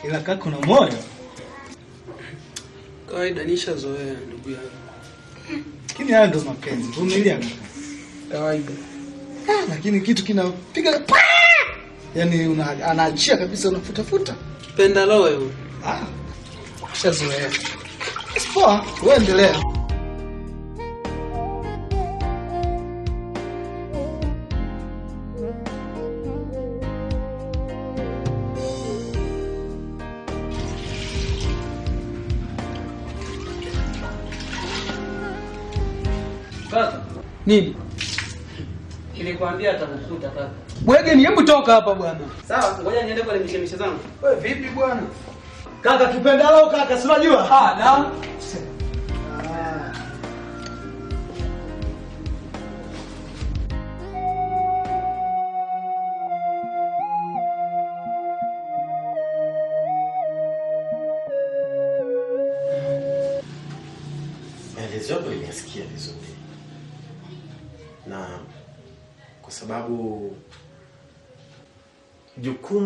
Ila kaka una moyo. Kawaida nishazoea ndugu yangu. Lakini haya ndo mapenzi. Vumilia kaka. Kawaida. Lakini kitu kinapiga yaani anaachia kabisa unafuta. Penda loyo. Nishazoea. Poa, wewe endelea. Kaka, Nini? nilikwambia atakukuta kaka. Bwege ni hebu toka hapa bwana. Sawa, ngoja niende kwa mishemishe zangu. Wewe vipi bwana? Kaka kipendalo kaka, si unajua? Na. Maelezo yako nimesikia vizuri. Na kwa sababu jukumu